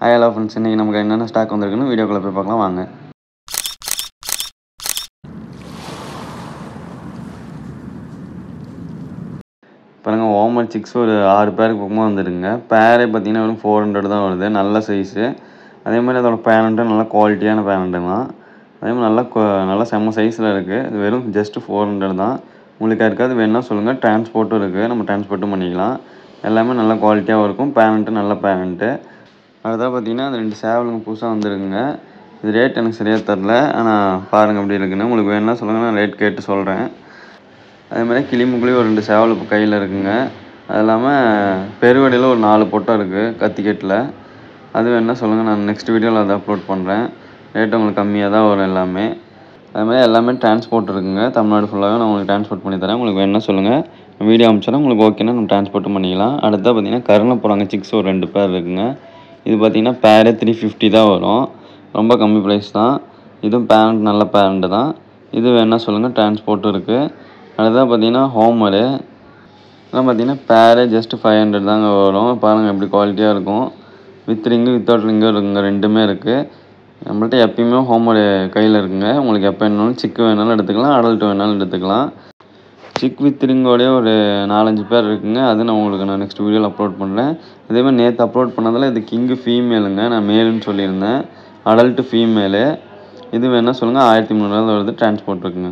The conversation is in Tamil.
ஹாய் ஹலோ ஃப்ரெண்ட்ஸ், இன்றைக்கி நமக்கு என்னென்ன ஸ்டாக் வந்திருக்குன்னு வீடியோக்குள்ளே போய் பார்க்கலாம் வாங்க. பாருங்கள், ஹோம்மேட் சிக்ஸ் ஒரு 6 பேருக்கு பக்கமாக வந்துடுங்க. பேரே பார்த்தீங்கன்னா வெறும் 400 தான் வருது. நல்ல சைஸு. அதே மாதிரி அதோட பேரண்ட்டும் நல்லா குவாலிட்டியான பேரண்ட்டு தான். அதே மாதிரி நல்லா செம்ம சைஸில் இருக்குது. இது வெறும் ஜஸ்ட்டு 400 தான். உங்களுக்கு யாருக்காவது வேணுன்னா சொல்லுங்கள். டிரான்ஸ்போர்ட்டும் இருக்குது, நம்ம டிரான்ஸ்போர்ட்டும் பண்ணிக்கலாம். எல்லாமே நல்ல குவாலிட்டியாகவும் இருக்கும். பேரண்ட்டு நல்ல பேரண்ட்டு. அடுத்தது பார்த்தீங்கன்னா அந்த 2 சேவலுங்க புதுசாக வந்துருக்குங்க. இது ரேட் எனக்கு சரியாக தரல, ஆனால் பாருங்கள் எப்படி இருக்குன்னு. உங்களுக்கு வேணுன்னா சொல்லுங்கள், நான் ரேட் கேட்டு சொல்கிறேன். அதே மாதிரி கிளிமுக்குலேயும் ஒரு 2 சேவல் இப்போ கையில் இருக்குங்க. அது இல்லாமல் பெருவடையில் ஒரு 4 பொட்டை இருக்குது கத்திக்கெட்டில். அது வேணுன்னா சொல்லுங்கள், நான் நெக்ஸ்ட் வீடியோவில் அதை அப்லோட் பண்ணுறேன். ரேட்டு உங்களுக்கு கம்மியாக தான் வரும் எல்லாமே. அது மாதிரி எல்லாமே டிரான்ஸ்போர்ட் இருக்குங்க. தமிழ்நாடு ஃபுல்லாகவே நான் உங்களுக்கு டிரான்ஸ்போர்ட் பண்ணி தரேன். உங்களுக்கு வேணுன்னா சொல்லுங்கள், வீடியோ அனுப்பிச்சோன்னா உங்களுக்கு ஓகேன்னா நம்ம டிரான்ஸ்போர்ட்டும் பண்ணிக்கலாம். அடுத்தது பார்த்தீங்கன்னா கருணை போகிறாங்க சிக்ஸ் ஒரு 2 பேர் இருக்குங்க. இது பார்த்தீங்கன்னா பேரே 350 தான் வரும். ரொம்ப கம்மி ப்ரைஸ் தான். இதுவும் பேரண்ட் நல்ல பேரண்ட்டு தான். இது வேணால் சொல்லுங்கள், டிரான்ஸ்போர்ட்டும் இருக்குது. அடுத்தது பார்த்தீங்கன்னா ஹோமரு. இதெல்லாம் பார்த்தீங்கன்னா பேரே ஜஸ்ட்டு 500 தாங்க வரும். பாருங்கள் எப்படி குவாலிட்டியாக இருக்கும். வித் ரிங்கு வித்தவுட் ரிங்கும் இருக்குங்க, ரெண்டுமே இருக்குது. நம்மள்ட்ட எப்பயுமே ஹோமரு கையில் இருக்குங்க. உங்களுக்கு எப்போ வேணாலும் சிக்கு வேணாலும் எடுத்துக்கலாம், அடல்ட் வேணாலும் எடுத்துக்கலாம். சிக் வித் ரிங்கோடய ஒரு 4-5 பேர் இருக்குங்க. அது நான் உங்களுக்கு நெக்ஸ்ட் வீடியோவில் அப்லோட் பண்ணுறேன். அதேமாதிரி நேற்று அப்லோட் பண்ணதில் இது கிங்கு ஃபீமேலுங்க. நான் மேலுன்னு சொல்லியிருந்தேன். Adult female. இது வேணால் சொல்லுங்கள், 1300 வருது. டிரான்ஸ்போர்ட் இருக்குங்க.